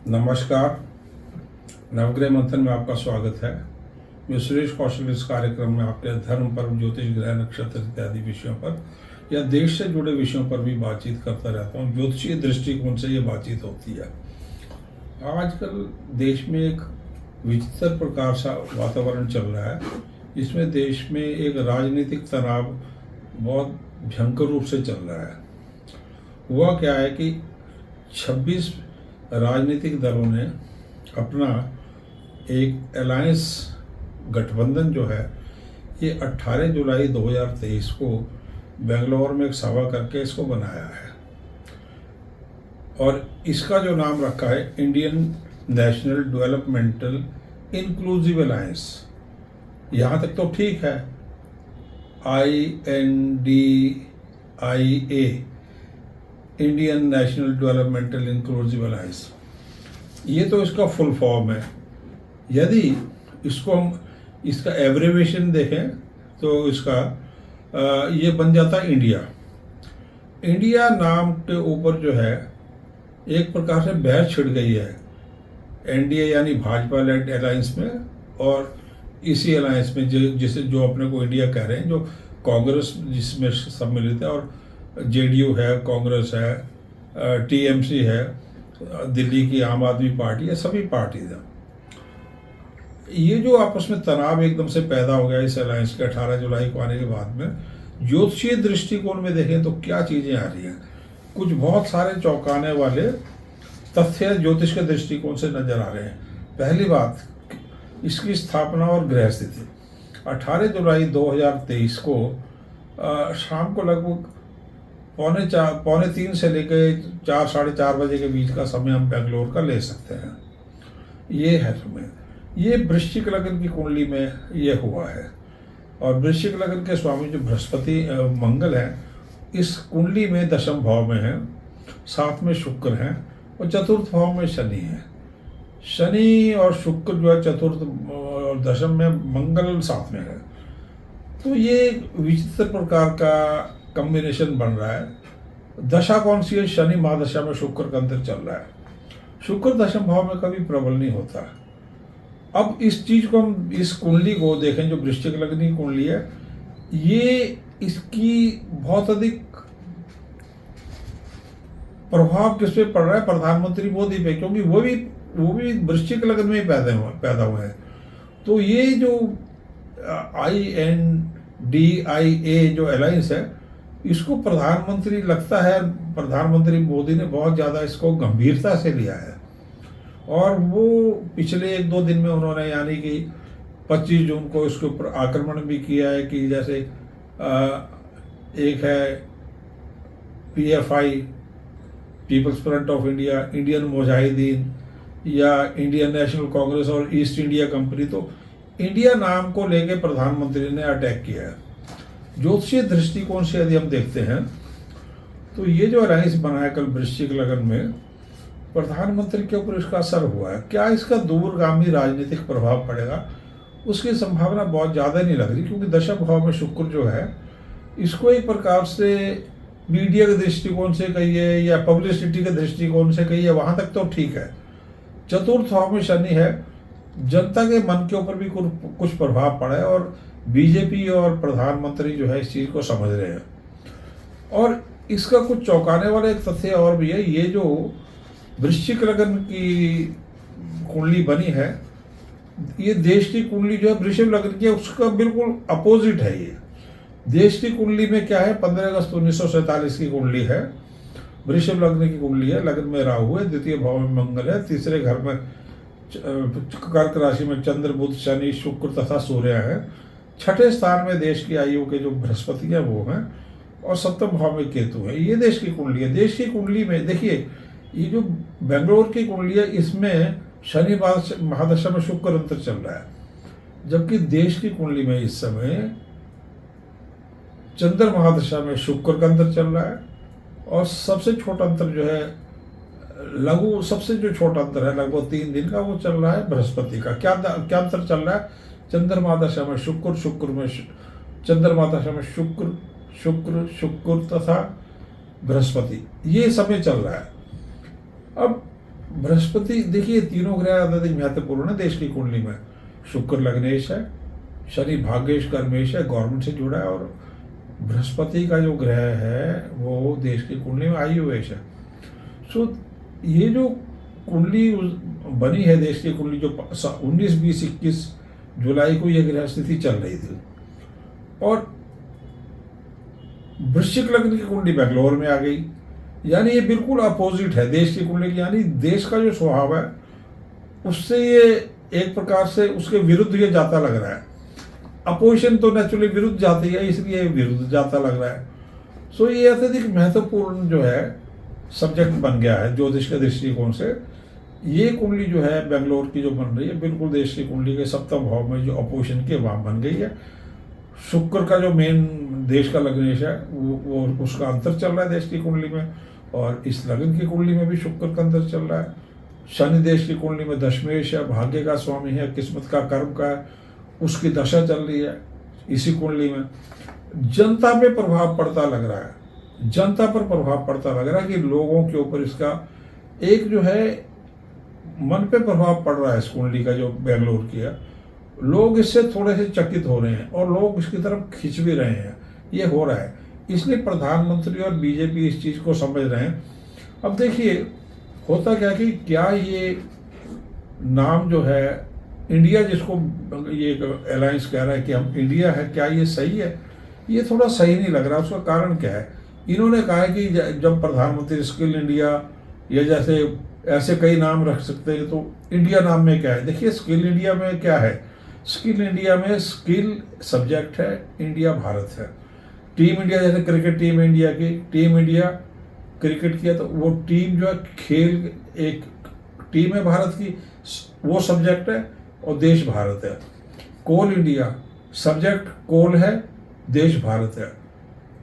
नमस्कार। नवग्रह मंथन में आपका स्वागत है। मैं सुरेश कौशल इस कार्यक्रम में आपके धर्म पर, ज्योतिष, ग्रह, नक्षत्र इत्यादि विषयों पर या देश से जुड़े विषयों पर भी बातचीत करता रहता हूँ। ज्योतिषीय दृष्टिकोण से ये बातचीत होती है। आजकल देश में एक विचित्र प्रकार सा वातावरण चल रहा है। इसमें देश में एक राजनीतिक तनाव बहुत भयंकर रूप से चल रहा है। हुआ क्या है कि 26 राजनीतिक दलों ने अपना एक अलायंस गठबंधन जो है ये 18 जुलाई 2023 को बेंगलोर में एक सभा करके इसको बनाया है और इसका जो नाम रखा है Indian national developmental inclusive alliance. यहाँ तक तो ठीक है, INDIA, Indian national developmental inclusive alliance, ये तो इसका फुल फॉर्म है। यदि इसको हम इसका एब्रिविएशन देखें तो इसका ये बन जाता है इंडिया। इंडिया नाम के ऊपर जो है एक प्रकार से बहस छिड़ गई है NDA यानी भाजपा लेड अलायंस में और इसी अलायंस में जो अपने को इंडिया कह रहे हैं, जो कांग्रेस जिसमें सम्मिलित है और JDU है, कांग्रेस है, TMC है, दिल्ली की आम आदमी पार्टी है, सभी पार्टीज हैं। ये जो आपस में तनाव एकदम से पैदा हो गया इस अलायंस के 18 जुलाई को आने के बाद में, ज्योतिषीय दृष्टिकोण में देखें तो क्या चीज़ें आ रही हैं। कुछ बहुत सारे चौंकाने वाले तथ्य ज्योतिष के दृष्टिकोण से नजर आ रहे हैं। पहली बात, इसकी स्थापना और ग्रह स्थिति 18 जुलाई 2023 को शाम को लगभग पौने 3 से लेकर 4 साढ़े 4 बजे के बीच का समय हम बेंगलोर का ले सकते हैं। ये है समय, ये वृश्चिक लग्न की कुंडली में ये हुआ है और वृश्चिक लग्न के स्वामी जो बृहस्पति मंगल है इस कुंडली में दशम भाव में है, साथ में शुक्र हैं और चतुर्थ भाव में शनि है। शनि और शुक्र जो है चतुर्थ और दशम में, मंगल साथ में है। तो ये विचित्र प्रकार का कॉम्बिनेशन बन रहा है। दशा कौन सी है? शनि महादशा में शुक्र का अंतर चल रहा है। शुक्र दशम भाव में कभी प्रबल नहीं होता। अब इस चीज को हम, इस कुंडली को देखें जो वृश्चिक लग्न की कुंडली है, ये इसकी बहुत अधिक प्रभाव किस पे पड़ रहा है? प्रधानमंत्री मोदी पे, क्योंकि वो भी वृश्चिक लग्न में ही पैदा हुए हैं। तो ये जो INDIA जो अलायंस है, इसको प्रधानमंत्री लगता है, प्रधानमंत्री मोदी ने बहुत ज़्यादा इसको गंभीरता से लिया है और वो पिछले 1-2 दिन में उन्होंने यानी कि 25 जून को इसके ऊपर आक्रमण भी किया है कि जैसे एक है PFI, people's front of India, Indian Mujahideen या इंडियन नेशनल कांग्रेस और ईस्ट इंडिया कंपनी, तो इंडिया नाम को लेके प्रधानमंत्री ने अटैक किया है। ज्योतिषीय दृष्टिकोण से यदि हम देखते हैं तो ये जो अलायंस बना है कल वृश्चिक लग्न में, प्रधानमंत्री के ऊपर इसका असर हुआ है। क्या इसका दूरगामी राजनीतिक प्रभाव पड़ेगा? उसकी संभावना बहुत ज़्यादा नहीं लग रही, क्योंकि दशम भाव में शुक्र जो है इसको एक प्रकार से मीडिया के दृष्टिकोण से कहिए या पब्लिसिटी के दृष्टिकोण से कहिए, वहाँ तक तो ठीक है। चतुर्थ भाव में शनि है, जनता के मन के ऊपर भी कुछ प्रभाव पड़ा है और बीजेपी और प्रधानमंत्री जो है इस चीज़ को समझ रहे हैं। और इसका कुछ चौंकाने वाला एक तथ्य और भी है, ये जो वृश्चिक लग्न की कुंडली बनी है, ये देश की कुंडली जो है वृषभ लग्न की है, उसका बिल्कुल अपोजिट है। ये देश की कुंडली में क्या है? 15 अगस्त 1947 की कुंडली है, वृषभ लग्न की कुंडली है। लग्न में राहु है, द्वितीय भाव में मंगल है, तीसरे घर में कर्क राशि में चंद्र, बुध, शनि, शुक्र तथा सूर्य है। छठे स्थान में देश की आयु के जो बृहस्पति है वो हैं और सप्तम भाव में केतु है। ये देश की कुंडली है। देश की कुंडली में देखिए, ये जो बेंगलोर की कुंडली है इसमें शनि महादशा में शुक्र अंतर चल रहा है, जबकि देश की कुंडली में इस समय चंद्र महादशा में शुक्र का अंतर चल रहा है और सबसे छोटा अंतर जो है लघु, सबसे जो छोटा अंतर है लगभग 3 दिन का, वो चल रहा है बृहस्पति का। क्या अंतर चल रहा है? चंद्रमा दशा में शुक्र में चंद्रमा दशा में शुक्र तथा बृहस्पति, ये समय चल रहा है। अब बृहस्पति, देखिए तीनों ग्रह अत्यधिक महत्वपूर्ण है देश की कुंडली में। शुक्र लग्नेश है, शनि भाग्येश कर्मेश है, गवर्नमेंट से जुड़ा है, और बृहस्पति का जो ग्रह है वो देश की कुंडली में आयुवेश है। सो ये जो कुंडली बनी है देश की कुंडली, जो 19, 20, 21 जुलाई को ये ग्रह स्थिति चल रही थी, और वृश्चिक लग्न की कुंडली बेंगलोर में आ गई, यानी ये बिल्कुल अपोजिट है देश की कुंडली की। यानी देश का जो स्वभाव है उससे ये एक प्रकार से उसके विरुद्ध ये जाता लग रहा है। अपोजिशन तो नेचुरली विरुद्ध जाती है, इसलिए विरुद्ध जाता लग रहा है। सो ये अत्यधिक महत्वपूर्ण जो है सब्जेक्ट बन गया है ज्योतिष के दृष्टिकोण से। ये कुंडली जो है बेंगलोर की जो बन रही है, बिल्कुल देश की कुंडली के सप्तम भाव में जो अपोजिशन के वहाँ बन गई है। शुक्र का जो मेन देश का लग्नेश है वो उसका अंतर चल रहा है देश की कुंडली में, और इस लग्न की कुंडली में भी शुक्र का अंतर चल रहा है। शनि देश की कुंडली में दशमेश है, भाग्य का स्वामी है, किस्मत का, कर्म का है, उसकी दशा चल रही है इसी कुंडली में। जनता पे प्रभाव पड़ता लग रहा है, जनता पर प्रभाव पड़ता लग रहा है कि लोगों के ऊपर इसका एक जो है मन पे प्रभाव पड़ रहा है इस कुंडली का जो बेंगलोर की है। लोग इससे थोड़े से चकित हो रहे हैं और लोग इसकी तरफ खिंच भी रहे हैं, ये हो रहा है। इसलिए प्रधानमंत्री और बीजेपी इस चीज़ को समझ रहे हैं। अब देखिए होता क्या कि क्या ये नाम जो है इंडिया, जिसको ये अलायंस कह रहा है कि हम इंडिया है, क्या ये सही है? ये थोड़ा सही नहीं लग रहा। उसका कारण क्या है? इन्होंने कहा है कि जब प्रधानमंत्री स्किल इंडिया या जैसे ऐसे कई नाम रख सकते हैं, तो इंडिया नाम में क्या है? देखिए स्किल इंडिया में क्या है, स्किल इंडिया में स्किल सब्जेक्ट है, इंडिया भारत है। टीम इंडिया, जैसे क्रिकेट टीम इंडिया की, टीम इंडिया क्रिकेट किया, तो वो टीम जो है खेल एक टीम है भारत की, वो सब्जेक्ट है, और देश भारत है। कोल इंडिया सब्जेक्ट कोल है, देश भारत है।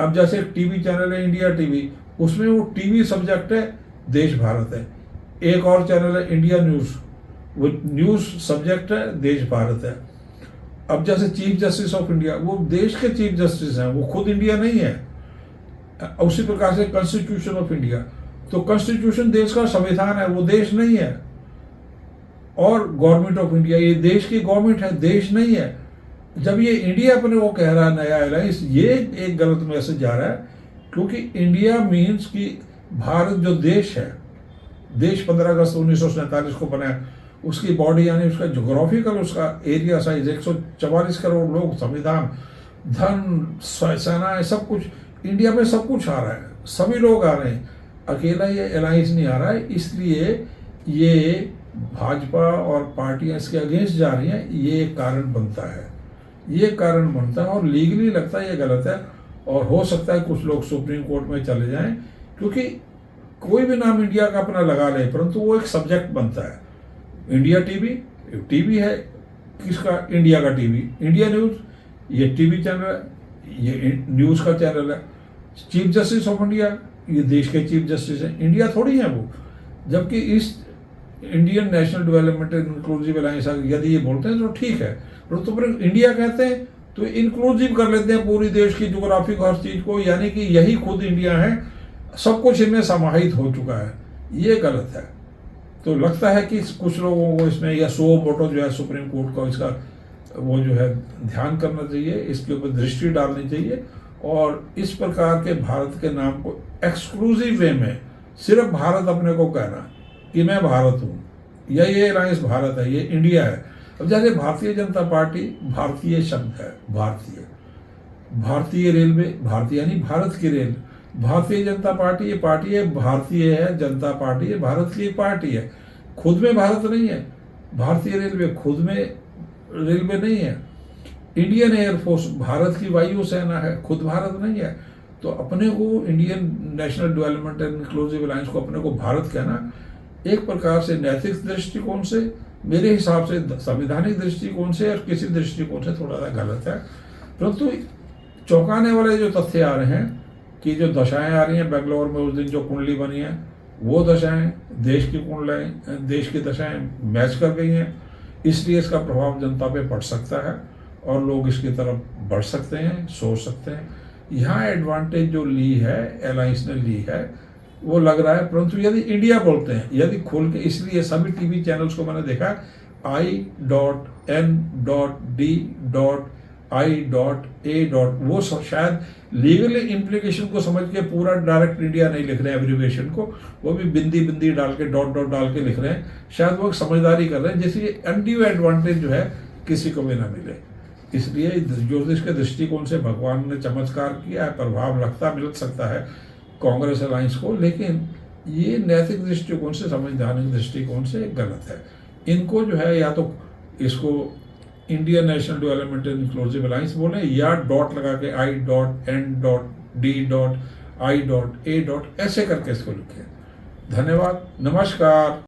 अब जैसे टीवी चैनल है इंडिया टीवी, उसमें वो टीवी सब्जेक्ट है, देश भारत है। एक और चैनल है इंडिया न्यूज़, वो न्यूज़ सब्जेक्ट है, देश भारत है। अब जैसे चीफ जस्टिस ऑफ इंडिया, वो देश के चीफ जस्टिस हैं, वो खुद इंडिया नहीं है। उसी प्रकार से कॉन्स्टिट्यूशन ऑफ इंडिया, तो कॉन्स्टिट्यूशन देश का संविधान है, वो देश नहीं है। और गवर्नमेंट ऑफ इंडिया, ये देश की गवर्नमेंट है, देश नहीं है। जब ये इंडिया अपने वो कह रहा है नया अलायंस, ये एक गलत मैसेज जा रहा है, क्योंकि इंडिया मीन्स कि भारत जो देश है, देश 15 अगस्त 1947 को बना है, उसकी बॉडी यानी उसका जोग्राफिकल, उसका एरिया साइज 144 करोड़ लोग, संविधान, धन, सेना, सब कुछ इंडिया में सब कुछ आ रहा है, सभी लोग आ रहे हैं, अकेला ये अलायंस नहीं आ रहा है। इसलिए ये भाजपा और पार्टियां इसके अगेंस्ट जा रही हैं, ये एक कारण बनता है, ये कारण बनता है। और लीगली लगता है ये गलत है, और हो सकता है कुछ लोग सुप्रीम कोर्ट में चले जाएं, क्योंकि कोई भी नाम इंडिया का अपना लगा ले, परंतु वो एक सब्जेक्ट बनता है। इंडिया टीवी, टीवी है किसका? इंडिया का टीवी। इंडिया न्यूज़, ये टीवी चैनल है, ये न्यूज़ का चैनल है। चीफ जस्टिस ऑफ इंडिया, ये देश के चीफ जस्टिस हैं, इंडिया थोड़ी है वो। जबकि इस Indian national development inclusive alliance यदि ये बोलते हैं तो ठीक है, तो फिर इंडिया कहते हैं तो इंक्लूसिव कर लेते हैं पूरी देश की जोग्राफी को, हर चीज़ को, यानी कि यही खुद इंडिया है, सब कुछ इनमें समाहित हो चुका है। ये गलत है। तो लगता है कि कुछ लोगों को इसमें, या सो मोटो जो है सुप्रीम कोर्ट को, इसका वो जो है ध्यान करना चाहिए, इसके ऊपर दृष्टि डालनी चाहिए, और इस प्रकार के भारत के नाम को एक्सक्लूसिव वे में सिर्फ भारत अपने को कहना कि मैं भारत हूँ, या ये अलायंस भारत है, ये इंडिया है। अब जैसे भारतीय जनता पार्टी, भारतीय शब्द है, भारतीय, भारतीय रेलवे, भारतीय यानी भारत की रेल, भारतीय जनता पार्टी, ये पार्टी है, भारतीय है, जनता पार्टी है, भारत की पार्टी है, खुद में भारत नहीं है। भारतीय रेलवे खुद में रेलवे नहीं है। इंडियन एयरफोर्स, भारत की वायु सेना है, खुद भारत नहीं है। तो अपने को Indian national development and inclusive alliance को अपने को भारत कहना एक प्रकार से नैतिक दृष्टिकोण से, मेरे हिसाब से संवैधानिक दृष्टिकोण से, और किसी दृष्टिकोण से थोड़ा सा गलत है। परंतु चौंकाने वाले जो तथ्य आ रहे हैं कि जो दशाएं आ रही हैं बेंगलोर में, उस दिन जो कुंडली बनी है, वो दशाएं देश की कुंडलें, देश की दशाएं मैच कर गई हैं। इसलिए इसका प्रभाव जनता पे पड़ सकता है, और लोग इसकी तरफ बढ़ सकते हैं, सोच सकते हैं। यहाँ एडवांटेज जो ली है अलायंस ने ली है, वो लग रहा है, परंतु यदि इंडिया बोलते हैं, यदि खोल के, इसलिए सभी टीवी चैनल्स को मैंने देखा I.N.D.I.A. वो शायद लीगल इम्प्लीकेशन को समझ के पूरा डायरेक्ट इंडिया नहीं लिख रहे हैं एब्रिविएशन को, वो भी बिंदी बिंदी डाल के डॉट डॉट डाल के लिख रहे हैं। शायद वो समझदारी कर रहे हैं, जैसे अनड्यू एडवांटेज जो है किसी को भी ना मिले। इसलिए ज्योतिष के दृष्टिकोण से भगवान ने चमत्कार किया है, प्रभाव मिल सकता है कांग्रेस अलायंस को, लेकिन ये नैतिक दृष्टिकोण से, संवैधानिक दृष्टिकोण से गलत है। इनको जो है या तो इसको Indian national development inclusive alliance बोले, या डॉट लगा के I.N.D.I.A. ऐसे करके इसको लिखे। धन्यवाद, नमस्कार।